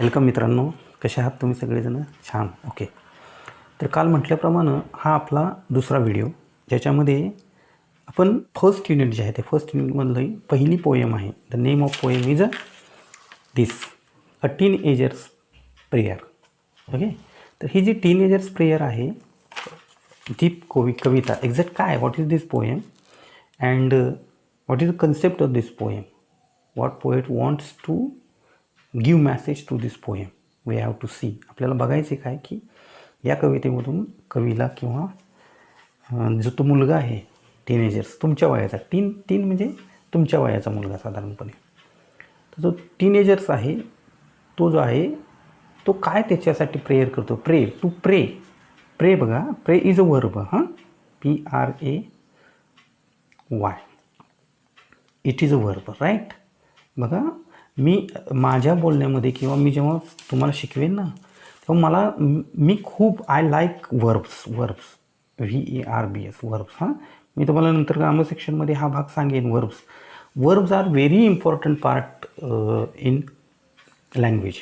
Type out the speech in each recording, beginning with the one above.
Welcome मित्रांनो, कसे आहात तुम्ही सगळेजण? छान. ओके. तर काल म्हटल्याप्रमाणे हा आपला दुसरा व्हिडिओ, ज्याच्यामध्ये आपण फर्स्ट युनिट जे आहे ते फर्स्ट युनिटमधली पहिली पोएम आहे. The name of poem is this, a teenagers prayer. Okay. तर ही जी टीनएजर्स प्रेयर आहे ती कविता एक्झॅक्ट काय, what is this poem and what is the concept of this poem, what poet wants to give message to this poem, we have to see. आपल्याला बघायचे काय की या कवितेमधून कवीला किंवा जो तो मुलगा आहे टीनेजर्स, तुमच्या वयाचा, टीन म्हणजे तुमच्या वयाचा मुलगा साधारणपणे, तर जो टीनेजर्स आहे तो जो आहे तो काय त्याच्यासाठी प्रेयर करतो. टू प्रे बघा, pray is a verb. PRAY, it is a verb, right. बघा, माझ्या बोलण्यामध्ये किंवा मी जेव्हा तुम्हाला शिकवेन ना तेव्हा मी खूप I like verbs VERBS verbs. मी तुम्हाला नंतर ग्रामर सेक्शनमध्ये हा भाग सांगेन. Verbs are very important part in language.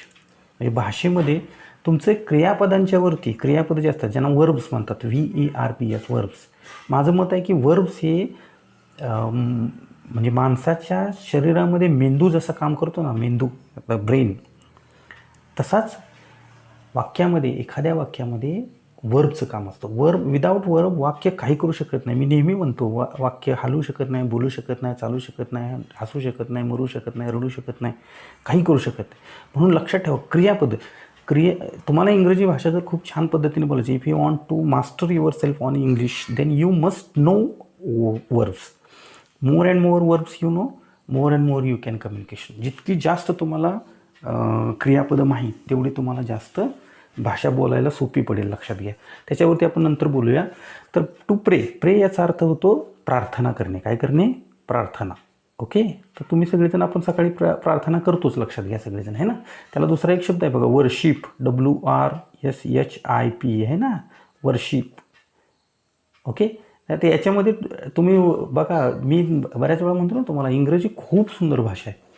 म्हणजे भाषेमध्ये तुमचे क्रियापदांच्यावरती, क्रियापद जे असतात ज्यांना वर्ब्स म्हणतात, VERBS वर्ब्स. माझं मत आहे की वर्ब्स हे म्हणजे माणसाच्या शरीरामध्ये मेंदू जसं काम करतो ना, मेंदू ब्रेन, तसाच वाक्यामध्ये, एखाद्या वाक्यामध्ये वर्बचं काम असतं. विदाऊट वर्ब वाक्य काही करू शकत नाही. मी नेहमी म्हणतो वाक्य हलवू शकत नाही, बोलू शकत नाही, चालू शकत नाही, हसू शकत नाही, मरू शकत नाही, रडू शकत नाही, काही करू शकत नाही. म्हणून लक्षात ठेवा, क्रियापद तुम्हाला इंग्रजी भाषा जर खूप छान पद्धतीने बोलायची, if you want to master yourself on English then you must know verbs. More and more verbs you know, more and more you can communication. जितकी जास्त तुम्हाला क्रियापदं माहीत तेवढी तुम्हाला जास्त भाषा बोलायला सोपी पडेल, लक्षात घ्या. त्याच्यावरती आपण नंतर बोलूया. तर टू प्रे याचा अर्थ होतो प्रार्थना करणे. काय करणे? प्रार्थना. ओके. तर तुम्ही सगळेजण, आपण सकाळी प्रार्थना करतोच, लक्षात घ्या सगळेजण, आहे ना. त्याला दुसरा एक शब्द आहे बघा, वर्शिप, WRSHIP आहे ना, वर्शिप. ओके. तर याच्यामध्ये तुम्ही बघा, मी बऱ्याच वेळा म्हणतो ना तुम्हाला, इंग्रजी खूप सुंदर भाषा आहे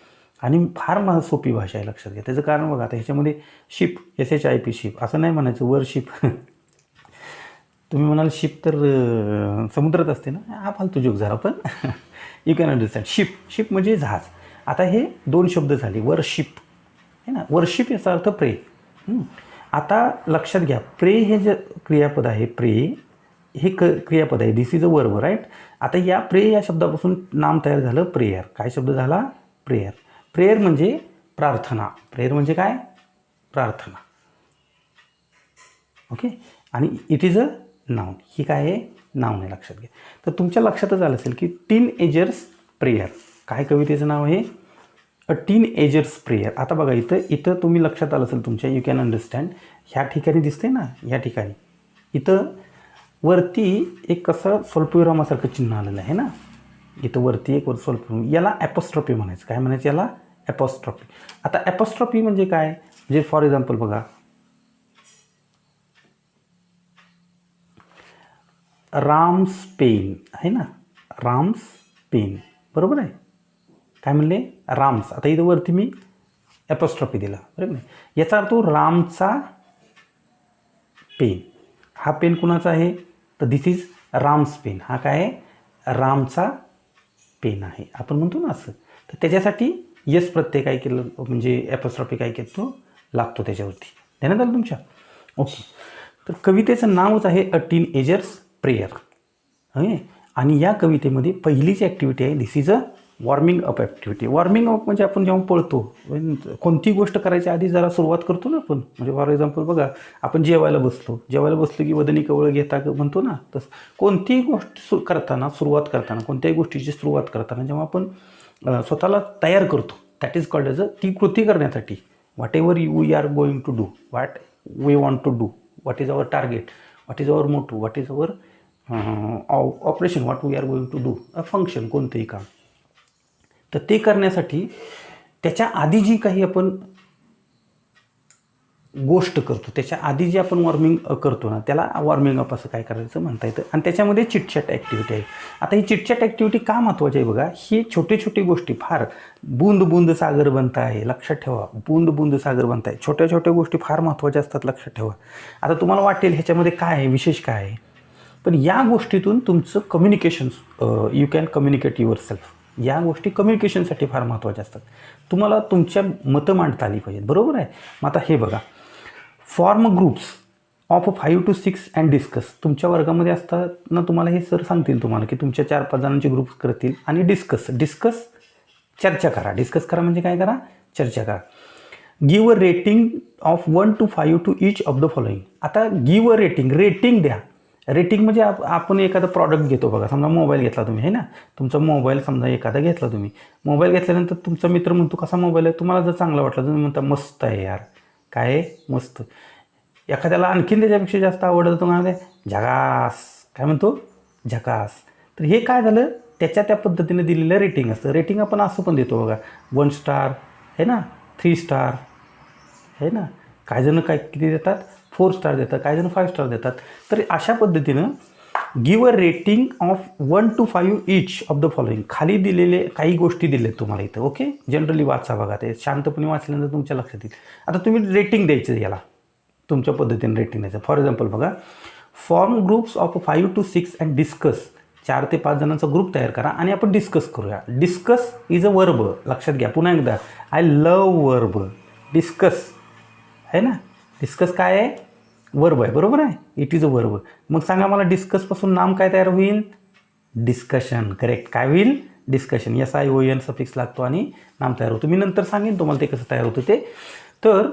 आणि फार सोपी भाषा आहे, लक्षात घ्या. त्याचं कारण बघा, आता ह्याच्यामध्ये शिप, SHIP शिप असं नाही म्हणायचं, वर्शिप. तुम्ही म्हणाल शिप तर समुद्रात असते ना, हा फालतू जोक झाला, पण यू कॅन अंडरस्टँड. शिप म्हणजे जहाज. आता हे दोन शब्द झाले, वर्शिप आहे ना, वर्शिप याचा अर्थ प्रे. आता लक्षात घ्या, प्रे हे जे क्रियापद आहे, प्रे हे क्रियापद आहे, this is a verb, right. आता या प्रे या शब्दापासून नाम तयार झालं प्रेयर. काय शब्द झाला? प्रेयर. प्रेयर म्हणजे प्रार्थना. प्रेयर म्हणजे काय? प्रार्थना. ओके. आणि इट इज अ नाउन. ही काय आहे? नाउन आहे, लक्षात घ्या. तर तुमच्या लक्षातच आलं असेल की टीनएजर्स प्रेयर, काय कवितेचं नाव आहे? अ टीनएजर्स प्रेयर. आता बघा, इथं तुम्ही लक्षात आलं असेल तुमच्या, यू कॅन अंडरस्टँड. ह्या ठिकाणी दिसते ना, या ठिकाणी इथं वरती एक कसं स्वल्पविरामासारखं चिन्ह आलेलं आहे ना, इथं वरती एक स्वल्पविराम, याला ॲपॉस्ट्रॉफी म्हणायचं. काय म्हणायचं याला? ॲपॉस्ट्रॉफी. आता ॲपॉस्ट्रॉफी म्हणजे काय? म्हणजे फॉर एक्झाम्पल बघा, राम्स पेन आहे ना, राम्स पेन, बरोबर आहे. काय म्हणले? राम्स. आता इथं वरती मी ॲपॉस्ट्रॉफी दिला, बरोबर नाही. याचा अर्थ रामचा पेन. हा पेन कुणाचा आहे? तर दिस इज राम्स पेन. हा काय आहे? रामचा पेन आहे, आपण म्हणतो ना असं. तर त्याच्यासाठी यस प्रत्यय काय केलं, म्हणजे ॲपॉस्ट्रॉफी काय केलं, तो लागतो त्याच्यावरती. ध्यानात आलं तुमच्या? ओके. तर कवितेचं नावच आहे अ टीनएजर्स प्रेयर. आणि या कवितेमध्ये पहिली जी ॲक्टिव्हिटी आहे, this is a warming up activity. Warming up म्हणजे आपण जेव्हा पळतो, कोणती गोष्ट करायच्या आधी जरा सुरुवात करतो ना आपण. म्हणजे फॉर एक्झाम्पल बघा, आपण जेवायला बसलो की वदनी कवळ घेता म्हणतो ना, तसं कोणतीही गोष्ट सुरुवात करताना कोणत्याही गोष्टीची सुरुवात करताना जेव्हा आपण स्वतःला तयार करतो, that is called as a, ती कृती करण्यासाठी, whatever we are going to do, what we want to do, what is our target, what is our motto, what is our operation, what we are going to do, a function, कोणतंही काम. तर ते करण्यासाठी त्याच्या आधी जी काही आपण गोष्ट करतो त्याच्या आधी जे आपण वॉर्मिंग करतो ना त्याला वॉर्मिंग अप असं काय करायचं म्हणता येतं. आणि त्याच्यामध्ये चिटचॅट ॲक्टिव्हिटी आहे. आता ही चिटचॅट ॲक्टिव्हिटी का महत्त्वाची आहे बघा, ही छोटी छोटी गोष्टी फार बूंद बूंद सागर बनत आहे, लक्षात ठेवा. बूंद बूंद सागर बनत आहे, छोट्या छोट्या गोष्टी फार महत्त्वाच्या असतात, लक्षात ठेवा. आता तुम्हाला वाटेल ह्याच्यामध्ये काय आहे, विशेष काय आहे, पण या गोष्टीतून तुमचं communication, you can communicate your self. या गोष्टी कम्युनिकेशनसाठी फार महत्त्वाच्या असतात. तुम्हाला तुमच्या मतं मांडता आली पाहिजेत, बरोबर आहे. मग आता हे बघा, form groups of 5 to 6 and discuss. तुमच्या वर्गामध्ये असताना तुम्हाला हे सर सांगतील तुम्हाला की तुमच्या 4-5 जणांचे ग्रुप्स करतील आणि डिस्कस चर्चा करा. डिस्कस करा म्हणजे काय करा, चर्चा करा. Give a rating of 1 to 5 to each of the following. आता गिव्ह अ रेटिंग द्या. रेटिंग म्हणजे आपण एखादा प्रॉडक्ट घेतो बघा, समजा मोबाईल घेतला तुम्ही, है ना, तुमचा मोबाईल समजा एखादा घेतला तुम्ही. मोबाईल घेतल्यानंतर तुमचा मित्र म्हणतो कसा मोबाईल आहे, तुम्हाला जर चांगला वाटला तुम्ही म्हणता मस्त आहे यार, काय आहे मस्त. एखाद्याला आणखीन त्याच्यापेक्षा जास्त आवडतं तुम्हाला झकास, काय म्हणतो झकास. तर हे काय झालं, त्याच्या त्या पद्धतीने दिलेलं रेटिंग असतं. रेटिंग आपण असं पण देतो बघा, 1 स्टार है ना, 3 स्टार है ना, काही जण काय किती देतात, 4 स्टार देतात, काही जण 5 स्टार देतात. तर अशा पद्धतीनं give a rating of 1 to 5 each of the following. खाली दिलेले काही गोष्टी दिलेत तुम्हाला इथं, ओके. जनरली वाचा बघा, ते शांतपणे वाचल्यानंतर तुमच्या लक्षात येईल. आता तुम्ही रेटिंग द्यायचं, याला तुमच्या पद्धतीने रेटिंग द्यायचं. फॉर एक्झाम्पल बघा, form groups of 5 to 6 and discuss. 4 ते 5 जणांचा ग्रुप तयार करा आणि आपण डिस्कस करूया. डिस्कस इज अ वर्ब, लक्षात घ्या पुन्हा एकदा, आय लव वर्ब. डिस्कस है ना, डिस्कस काय आहे, वर्ब आहे, बरोबर आहे, इट इज अ वर्ब. मग सांगा मला डिस्कसपासून नाम काय तयार होईल, डिस्कशन. करेक्ट, काय होईल, डिस्कशन. SION सफिक्स लागतो आणि नाम तयार होतं. मी नंतर सांगेन तुम्हाला ते कसं तयार होतं ते. तर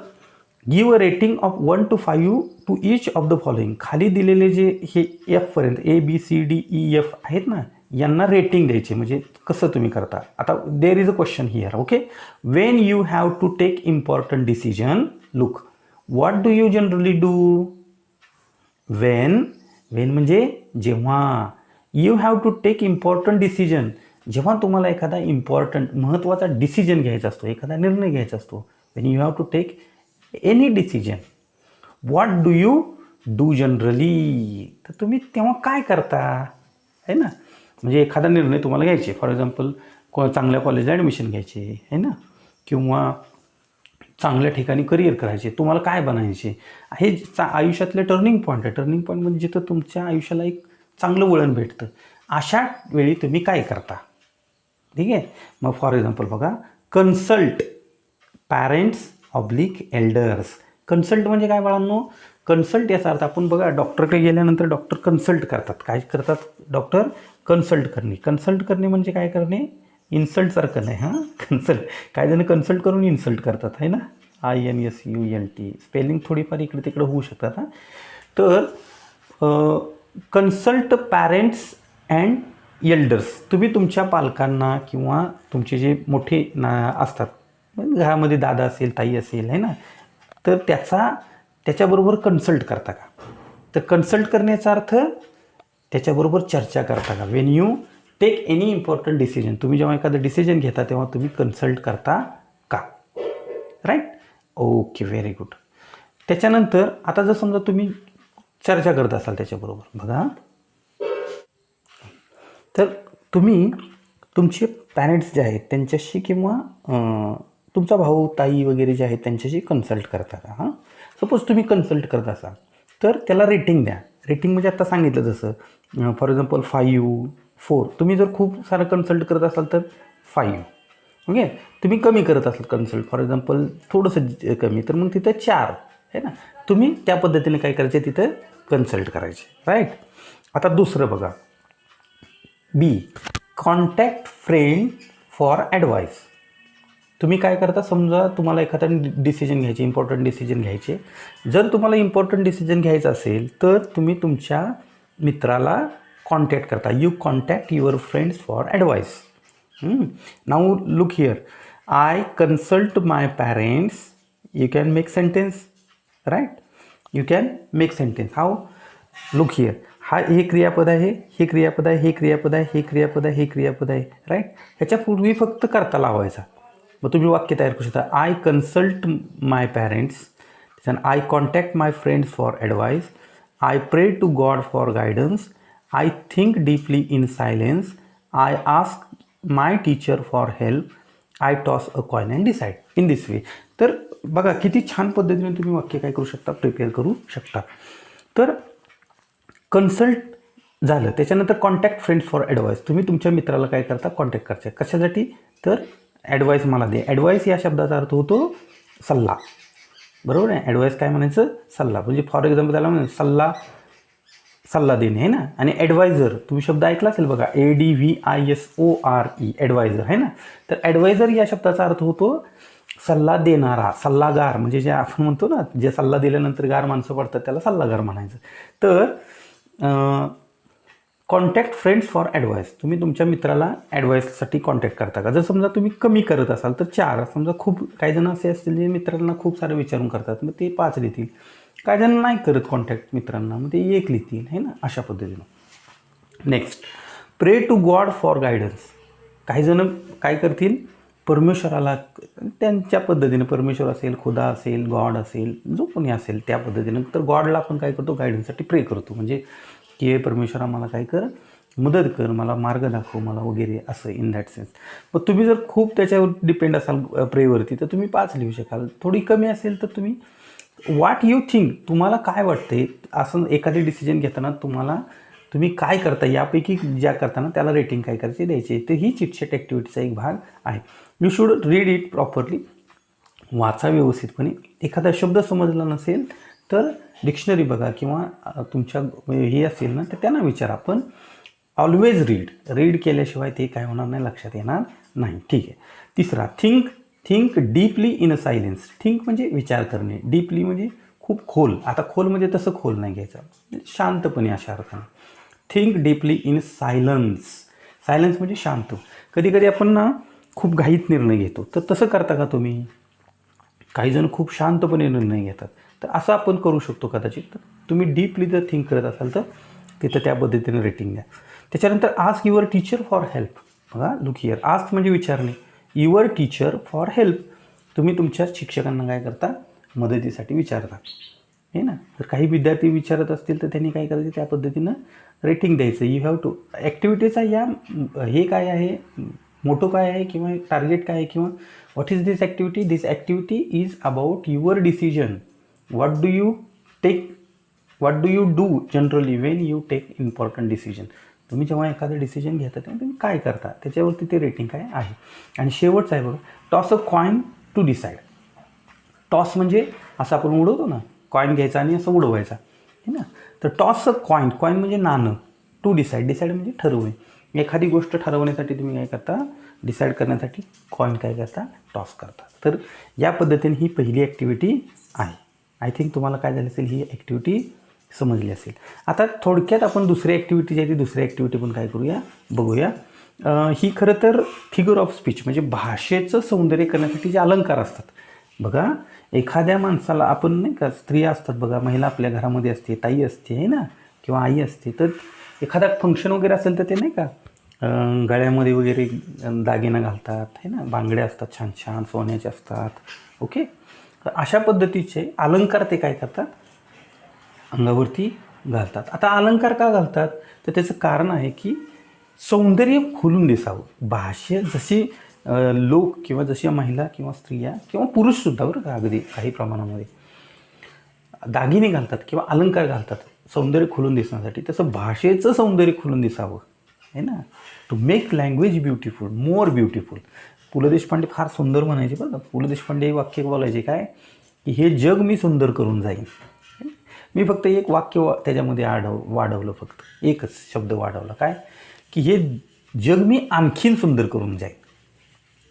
give a rating of 1 to 5 to each of the following. खाली दिलेले जे हे Fपर्यंत ABCDEF आहेत ना, यांना रेटिंग द्यायची. म्हणजे कसं तुम्ही करता. आता there is a question here, okay. When you have to take important decision, look what do you generally do? when म्हणजे जेव्हा. you have to take important decision. जेव्हा तुम्हाला एखादा इम्पॉर्टंट महत्त्वाचा डिसिजन घ्यायचा असतो, एखादा निर्णय घ्यायचा असतो, when you have to take any decision, what do you do generally? तर तुम्ही तेव्हा काय करता, है ना. म्हणजे एखादा निर्णय तुम्हाला घ्यायचे, फॉर एक्झाम्पल चांगल्या कॉलेजला ॲडमिशन घ्यायचे है ना, किंवा चांगल्या ठिकाणी करिअर करायचे, तुम्हाला काय बनायचे, हे आयुष्यातले टर्निंग पॉईंट आहे. टर्निंग पॉईंट म्हणजे जिथं तुमच्या आयुष्याला एक चांगलं वळण भेटतं. अशा वेळी तुम्ही काय करता, ठीक आहे. मग फॉर एक्झाम्पल बघा, consult parents oblique elders. Consult म्हणजे काय बाळांनो, कन्सल्ट याचा अर्थ आपण बघा डॉक्टरकडे गेल्यानंतर डॉक्टर कन्सल्ट करतात. काय करतात डॉक्टर, कन्सल्ट करणे. कन्सल्ट करणे म्हणजे काय करणे, इन्सल्ट सारखं नाही, हां, कन्सल्ट. काही जण कन्सल्ट करून इन्सल्ट करतात, है ना, INSULT. स्पेलिंग थोडीफार इकडे तिकडे होऊ शकतात. हां, तर कन्सल्ट पॅरेंट्स अँड एल्डर्स. तुम्ही तुमच्या पालकांना किंवा तुमचे जे मोठे असतात घरामध्ये, दादा असेल, ताई असेल, है ना, तर त्याच्याबरोबर कन्सल्ट करता का. तर कन्सल्ट करण्याचा अर्थ त्याच्याबरोबर चर्चा करता का. When you take any important decision. तुम्ही जेव्हा एखादं डिसिजन घेता तेव्हा तुम्ही कन्सल्ट करता का, राईट. Okay, very good. त्याच्यानंतर आता जर समजा तुम्ही चर्चा करत असाल त्याच्याबरोबर, बघा, तर तुम्ही तुमचे पॅरेंट्स जे आहेत त्यांच्याशी किंवा तुमचा भाऊ ताई वगैरे जे आहेत त्यांच्याशी कन्सल्ट करता का. हां, सपोज तुम्ही कन्सल्ट करत असाल तर त्याला रेटिंग द्या. रेटिंग म्हणजे आता सांगितलं जसं, फॉर एक्झाम्पल 5, 4. तुम्ही जर खूप सारं कन्सल्ट करत असाल तर 5, ओके. तुम्ही कमी करत असाल कन्सल्ट, फॉर एक्झाम्पल थोडंसं कमी, तर मग तिथं 4 आहे ना. तुम्ही त्या पद्धतीने काय करायचे, तिथं कन्सल्ट करायचे, राईट. आता दुसरं बघा, B, contact friend for advice. तुम्ही काय करता, समजा तुम्हाला एखादा डिसिजन घ्यायचे, इम्पॉर्टंट डिसिजन घ्यायचे. जर तुम्हाला इम्पॉर्टंट डिसिजन घ्यायचं असेल तर तुम्ही तुमच्या मित्राला कॉन्टॅक्ट करता. You contact your friends for advice. Now look here, I consult my parents. You can make sentence, right. You can make sentence. How, look here, हे क्रियापद आहे, हे क्रियापद आहे, हे क्रियापद आहे, हे क्रियापद आहे, हे क्रियापद आहे, राईट. ह्याच्यापूर्वी फक्त करता लावायचा. मग तुम्ही वाक्य तयार करू शकता. I consult my parents. त्याच्यानं I contact my friends for advice, I pray to God for guidance, I think deeply in silence, I ask my teacher for help, I toss a coin and decide in this way. तर बघा किती छान पद्धतीने तुम्ही वाक्य काय करू शकता, प्रिपेअर करू शकता. तर कन्सल्ट झालं, त्याच्यानंतर कॉन्टॅक्ट फ्रेंड्स फॉर ॲडवाईस. तुम्ही तुमच्या मित्राला काय करता, कॉन्टॅक्ट करता. कशासाठी, तर ॲडवाईस मला दे. ॲडवाईस या शब्दाचा अर्थ होतो सल्ला, बरोबर आहे. ॲडवाईस काय म्हणायचं, सल्ला. म्हणजे फॉर एक्झाम्पल त्याला म्हणायचं सल्ला देणे आहे ना. आणि ॲडवायझर तुम्ही शब्द ऐकला असेल बघा, ADVISORE, ॲडवायझर आहे ना. तर ॲडवायझर या शब्दाचा अर्थ होतो सल्ला देणारा, सल्लागार. म्हणजे जे आपण म्हणतो ना, जे सल्ला दिल्यानंतर गार माणसं पडतात त्याला सल्लागार म्हणायचं. तर कॉन्टॅक्ट फ्रेंड्स फॉर ॲडवाईस. तुम्ही तुमच्या मित्राला ॲडवाईससाठी कॉन्टॅक्ट करता का. जर समजा तुम्ही कमी करत असाल तर 4. समजा खूप काही जण असे असतील जे मित्रांना खूप सारं विचारून करतात, मग ते 5 लिहितील. काही जण नाही करत कॉन्टॅक्ट मित्रांना, मग ते 1 लिहितील आहे ना, अशा पद्धतीनं. नेक्स्ट, प्रे टू गॉड फॉर गायडन्स. काही जण काय करतील, परमेश्वराला त्यांच्या पद्धतीनं, परमेश्वर असेल, खुदा असेल, गॉड असेल, जो कोणी असेल त्या पद्धतीनं. तर गॉडला आपण काय करतो, गायडन्ससाठी प्रे करतो. म्हणजे की हे परमेश्वरा मला काय कर, मदत कर, मला मार्ग दाखव मला वगैरे, असं इन दॅट सेन्स. मग तुम्ही जर खूप त्याच्यावर डिपेंड असाल प्रेवरती तर तुम्ही 5 लिहू शकाल. थोडी कमी असेल तर तुम्ही व्हॉट यू थिंक, तुम्हाला काय वाटते, असं एखादी डिसिजन घेताना तुम्ही काय करता, यापैकी ज्या करताना त्याला रेटिंग काय करायची द्यायची. तर ही चिटचॅट ॲक्टिव्हिटीचा एक भाग आहे. You should read it properly. वाचा व्यवस्थितपणे. एखादा शब्द समजला नसेल तर डिक्शनरी बघा, किंवा तुमच्या हे असेल ना तर त्यांना विचारा. पण ऑलवेज रीड केल्याशिवाय ते काय होणार नाही, लक्षात येणार नाही. ठीक आहे. तिसरा, think deeply in a silence. Think म्हणजे विचार करणे, डीपली म्हणजे खूप खोल. आता खोल म्हणजे तसं खोल नाही घ्यायचं, शांतपणे अशा अर्थाने. Think deeply in silence. Silence म्हणजे शांत. कधी कधी आपण ना खूप घाईत निर्णय घेतो, तर तसं करता का तुम्ही. काही जण खूप शांतपणे निर्णय घेतात, तर असं आपण करू शकतो कदाचित. तर तुम्ही डीपली जर थिंक करत असाल तर तिथं त्या पद्धतीने रेटिंग द्या. त्याच्यानंतर ask your teacher for help. बघा, लुक हिअर, आस्क म्हणजे विचारणे, युअर टीचर फॉर हेल्प. तुम्ही तुमच्या शिक्षकांना काय करता, मदतीसाठी विचारता आहे ना. तर काही विद्यार्थी विचारत असतील तर त्यांनी काय करायचं, त्या पद्धतीनं रेटिंग द्यायचं. You have to. ॲक्टिव्हिटीचा या हे काय आहे, मोटो काय आहे, किंवा टार्गेट काय आहे, किंवा what is this activity. This activity is about your decision. What do you do generally when you take important decision. तुम्ही जेव्हा एखादं डिसिजन घेता तेव्हा तुम्ही काय करता, त्याच्यावरती ते रेटिंग काय आहे. आणि शेवटचं आहे बघा, toss a coin to decide. Toss म्हणजे असं आपण उडवतो ना, कॉइन घ्यायचा आणि असं उडवायचा आहे ना. तर टॉस अ कॉइन म्हणजे नाणं. टू डिसाईड म्हणजे ठरवणे. एखादी गोष्ट ठरवण्यासाठी तुम्ही काय करता, डिसाईड करण्यासाठी कॉइन काय करता, टॉस करता. तर या पद्धतीने ही पहिली ॲक्टिव्हिटी आहे. आय थिंक तुम्हाला काय झालं असेल, ही ॲक्टिव्हिटी समजली असेल. आता थोडक्यात आपण दुसरी ॲक्टिव्हिटी जी आहे ती दुसरी ॲक्टिव्हिटी पण काय करूया, बघूया. ही खरं तर फिगर ऑफ स्पीच म्हणजे भाषेचं सौंदर्य करण्यासाठी जे अलंकार असतात. बघा, एखाद्या माणसाला आपण नाही का, स्त्रिया असतात बघा, महिला आपल्या घरामध्ये असते, ताई असते आहे ना, किंवा आई असते. तर एखादा फंक्शन वगैरे असेल तर ते नाही का गळ्यामध्ये वगैरे दागिना घालतात आहे ना, बांगड्या असतात छान छान सोन्याचे असतात. ओके. तर अशा पद्धतीचे अलंकार ते काय करतात, अंगावरती घालतात. आता अलंकार का घालतात, तर त्याचं कारण आहे की सौंदर्य खुलून दिसावं. भाषा जशी लोक किंवा जशी महिला किंवा स्त्रिया किंवा पुरुषसुद्धा बरं का, अगदी काही प्रमाणामध्ये दागिने घालतात किंवा अलंकार घालतात सौंदर्य खुलून दिसण्यासाठी, तसं भाषेचं सौंदर्य खुलून दिसावं आहे ना. To make language beautiful, more beautiful. Pu La Deshpande फार सुंदर म्हणायचे बरं का. पु ल देशपांडे हे वाक्य बोलायचे काय, की हे जग मी सुंदर करून जाईन. मी फक्त एक वाक्य त्याच्यामध्ये वाढवलं, फक्त एकच शब्द वाढवला, काय की हे जग मी आणखीन सुंदर करून जाईन.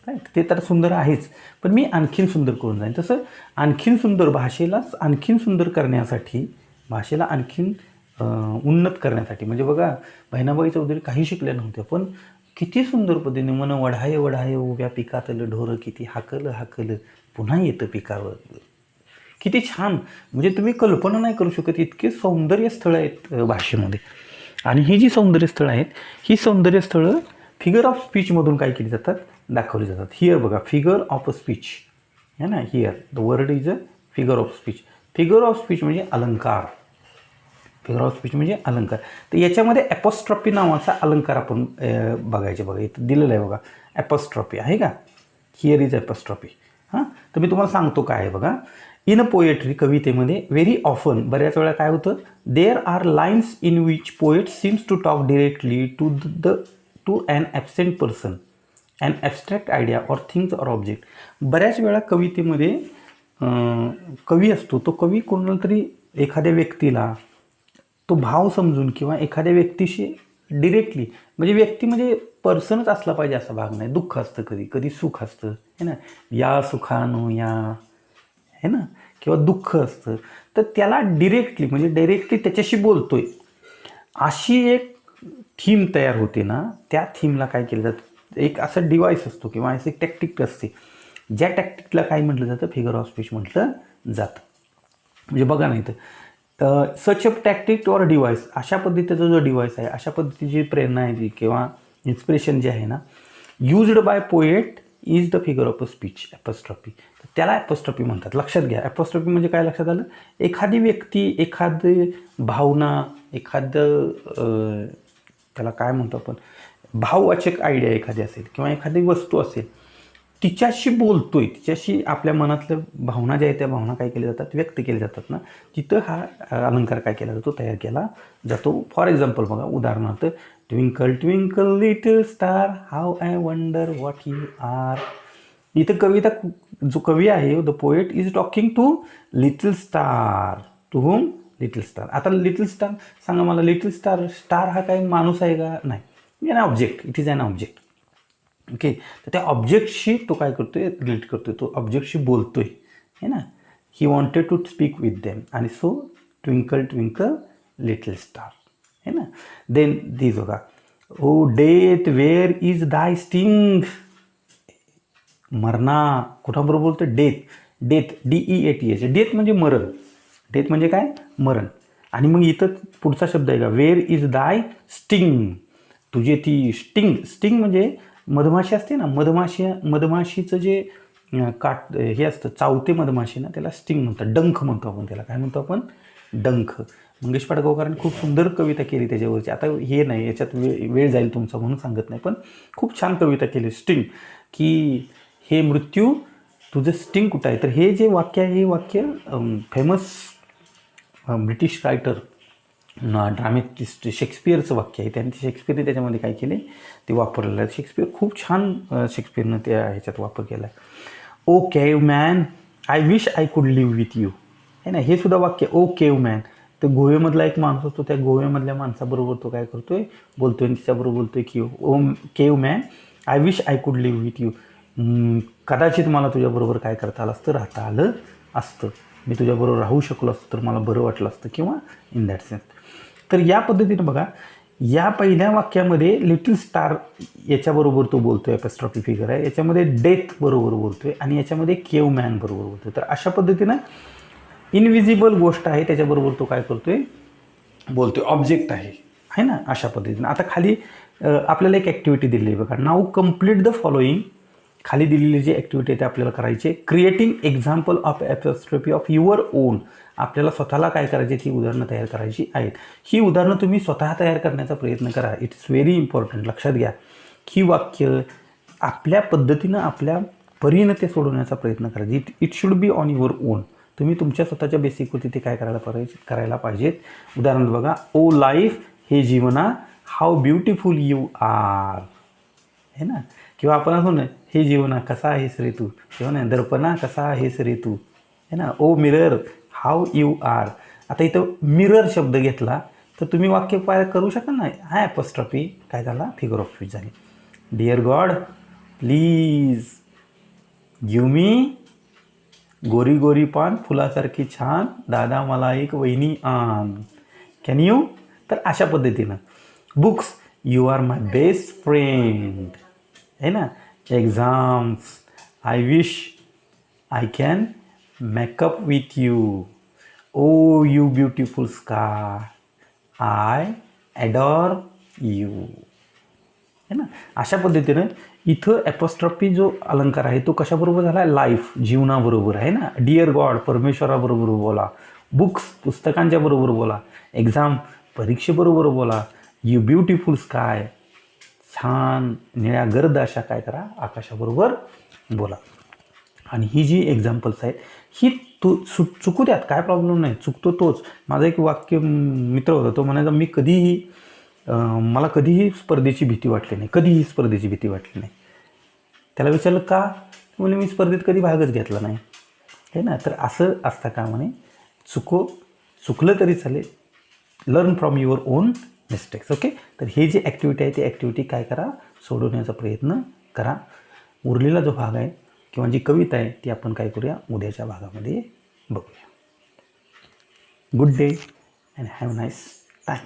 राईट. ते तर सुंदर आहेच, पण मी आणखीन सुंदर करून जाईन. तसं आणखीन सुंदर, भाषेला आणखीन सुंदर करण्यासाठी, भाषेला आणखीन उन्नत करण्यासाठी. म्हणजे बघा, बहिणाबाई चौधरी काही शिकल्या नव्हत्या, पण किती सुंदर पद्धतीने मन वढाय वढाय उभ्या पिकातलं ढोरं किती हाकलं पुन्हा येतं पिकावर. किती छान. म्हणजे तुम्ही कल्पना नाही करू शकत, इतके सौंदर्य स्थळं आहेत भाषेमध्ये. आणि ही जी सौंदर्य स्थळं आहेत, ही सौंदर्य स्थळं फिगर ऑफ स्पीचमधून काय केली जातात, दाखवली जातात. हिअर बघा, फिगर ऑफ अ स्पीच आहे ना. Here the word is a figure of speech. Figure of speech म्हणजे अलंकार. फिगर ऑफ स्पीच म्हणजे अलंकार. तर याच्यामध्ये ॲपॉस्ट्रॉफी नावाचा अलंकार आपण बघायचे. बघा इथं दिलेलं आहे बघा, ॲपॉस्ट्रॉफी आहे का, हिअर इज ॲपॉस्ट्रॉफी. हां, तर मी तुम्हाला सांगतो काय आहे बघा. इन अ पोएट्री, कवितेमध्ये व्हेरी ऑफन, बऱ्याच वेळा काय होतं, there are lines in which poet seems to talk directly to an absent person, an abstract idea or things or object. बऱ्याच वेळा कवितेमध्ये कवी असतो, तो कवी कोणाला तरी एखाद्या व्यक्तीला तो भाव समजून किंवा एखाद्या व्यक्तीशी डिरेक्टली, म्हणजे व्यक्ती म्हणजे पर्सनच असला पाहिजे असा भाग नाही. दुःख असतं, कधी कधी सुख असतं, है ना, या सुखानो या, है ना, किंवा दुःख असतं, तर त्याला डिरेक्टली म्हणजे डायरेक्टली त्याच्याशी बोलतोय अशी एक थीम तयार होते ना. त्या थीमला काय केलं जातं, एक असं डिव्हाइस असतो किंवा असं एक टॅक्टिक असते, ज्या टॅक्टिकला काय म्हटलं जातं, फिगर ऑफ स्पीच म्हटलं जातं. म्हणजे बघा नाही तर सच अ टॅक्टिक ऑर डिव्हाइस, अशा पद्धतीचा जो डिव्हाइस आहे, अशा पद्धतीची प्रेरणा आहे ती किंवा इन्स्पिरेशन जे आहे ना, used by poet is the figure of a speech, apostrophe. तर त्याला ॲपॉस्ट्रॉफी म्हणतात. लक्षात घ्या, ॲपॉस्ट्रॉफी म्हणजे काय लक्षात आलं, एखादी व्यक्ती, एखादी भावना, एखादं त्याला काय म्हणतो आपण, भाववाचक आयडिया एखादी असेल किंवा एखादी वस्तू असेल, तिच्याशी बोलतोय, तिच्याशी आपल्या मनातल्या भावना ज्या आहेत त्या भावना काय केल्या जातात, व्यक्त केल्या जातात ना, तिथं हा अलंकार काय केला जातो, तयार केला जातो. फॉर एक्झाम्पल बघा, उदाहरणार्थ, twinkle twinkle little star how I wonder what you are. इथं कविता, जो कवी आहे, the poet is talking to little star. To whom, little star. आता लिटल स्टार सांगा मला, लिटल स्टार, स्टार हा काही माणूस आहे का, नाही, an object, it is an object. Okay, तर त्या ऑब्जेक्टशी तो काय करतोय, रिलेट करतोय, तो ऑब्जेक्टशी बोलतोय, है ना. He wanted to speak with them, आणि so twinkle twinkle little star, है ना. देन दिस बघा, O death where is thy sting. मरणा, कुणाबरोबर बोलतो, डेथ, डेथ, DEATH, डेथ म्हणजे मरण. डेथ म्हणजे काय, मरण. आणि मग इथं पुढचा शब्द आहे का, वेअर इज दाय स्टिंग, तुझे ती स्टिंग. स्टिंग म्हणजे मधमाशी असते ना, मधमाशीचं जे काट हे असतं, चावते मधमाशी ना, त्याला स्टिंग म्हणतात. डंख म्हणतो आपण त्याला, काय म्हणतो आपण, डंख. मंगेश पाडगावकरांनी खूप सुंदर कविता केली त्याच्यावरची. आता हे नाही, याच्यात वेळ जाईल तुमचा म्हणून सांगत नाही, पण खूप छान कविता केली. स्टिंग, की हे मृत्यू तुझं स्टिंग कुठं आहे. तर हे जे वाक्य आहे, हे वाक्य फेमस ब्रिटिश रायटर, ड्रामेटिस्ट शेक्सपियरचं वाक्य आहे. त्यांनी शेक्सपियरने त्याच्यामध्ये काय केले, ते वापरलेलं आहे. शेक्सपियर खूप छान, शेक्सपियरनं त्या ह्याच्यात वापर केला आहे. O cave man, I wish I could live with you, है ना. हे सुद्धा वाक्य, ओ केव मॅन, तर गोव्यामधला एक माणूस असतो, त्या गोव्यामधल्या माणसाबरोबर तो काय करतोय, बोलतोय, आणि तिच्याबरोबर बोलतोय की O cave man, I wish I could live with you. कदाचित मला तुझ्याबरोबर काय करता आलं असतं, राहता आलं असतं, मी तुझ्याबरोबर राहू शकलो असतं तर मला बरं वाटलं असतं, किंवा इन दॅट सेन्स. तर या पद्धतीनं बघा, या पहिल्या वाक्यामध्ये लिटिल स्टार याच्याबरोबर तो बोलतोय, ॲपॉस्ट्रॉफी फिगर आहे. याच्यामध्ये डेथ बरोबर बोलतोय, आणि याच्यामध्ये केव मॅन बरोबर बोलतोय. तर अशा पद्धतीनं इनविजिबल गोष्ट आहे त्याच्याबरोबर तो काय करतोय, बोलतोय, ऑब्जेक्ट आहे ना, अशा पद्धतीनं. आता खाली आपल्याला एक ॲक्टिव्हिटी दिलेली आहे बघा, नाऊ कम्प्लीट द फॉलोइंग. खाली दिलेली जी ॲक्टिव्हिटी आहे ते आपल्याला करायची आहे. Creating example of apostrophe of your on. आपल्याला स्वतःला काय करायची, ती उदाहरणं तयार करायची आहेत. ही उदाहरणं तुम्ही स्वतः तयार करण्याचा प्रयत्न करा. It's very important. लक्षात घ्या, ही वाक्य आपल्या पद्धतीनं, आपल्या परीनं ते सोडवण्याचा प्रयत्न करा. It should be on your on. तुम्ही तुमच्या स्वतःच्या बेसिकवरती ते काय करायला पाहिजेत. उदाहरण बघा, ओ लाईफ, हे जीवना, हाऊ ब्युटिफुल यू आर, है ना. किंवा आपण असं ना, हे जीवना, कसा आहेस रे तू, किंवा ना, दर्पणा, कसा आहेस रे तू, है ना. ओ मिरर, हाऊ यू आर. आता इथं मिरर शब्द घेतला तर तुम्ही वाक्य काय करू शकत नाही. हा ॲपॉस्ट्रॉफी काय झाला, फिगर ऑफ स्पीच झाली. Dear God please give me गोरी गोरी पान, फुलासारखी छान, दादा मला एक वहिनी आण, कॅन यू. तर अशा पद्धतीनं. Books, you are my best friend, है ना. Exams, I wish I can make up with you. O you beautiful sky, I adore you, है ना. अशा पद्धतीनं इथं ॲपॉस्ट्रॉफी जो अलंकार आहे तो कशाबरोबर झाला, लाईफ, जीवनाबरोबर आहे ना. डिअर गॉड, परमेश्वराबरोबर बोला. बुक्स पुस्तकांच्या बरोबर बोला. एक्झाम परीक्षेबरोबर बोला. यू ब्युटिफुल स्काय छान निळ्या गर्द अशा काय करा आकाशाबरोबर बोला. आणि ही जी एक्झाम्पल्स आहेत ही चुकू द्यात, काय प्रॉब्लेम नाही, चुकतो तोच. माझा एक वाक्य मित्र होता, तो म्हणायचा मी कधीही मला कधीही स्पर्धेची भीती वाटली नाही, कधीही स्पर्धेची भीती वाटली नाही. त्याला विचारलं का, म्हणजे मी स्पर्धेत कधी भागच घेतला नाही, हे ना. तर असं असतं का म्हणे, चुकलं तरी चालेल, learn from your on mistakes. Okay. तर हे जे ॲक्टिव्हिटी आहे ती ॲक्टिव्हिटी काय करा, सोडवण्याचा प्रयत्न करा. उरलेला जो भाग आहे किंवा जी कविता आहे ती आपण काय करूया, उद्याच्या भागामध्ये बघूया. Good day and have nice time.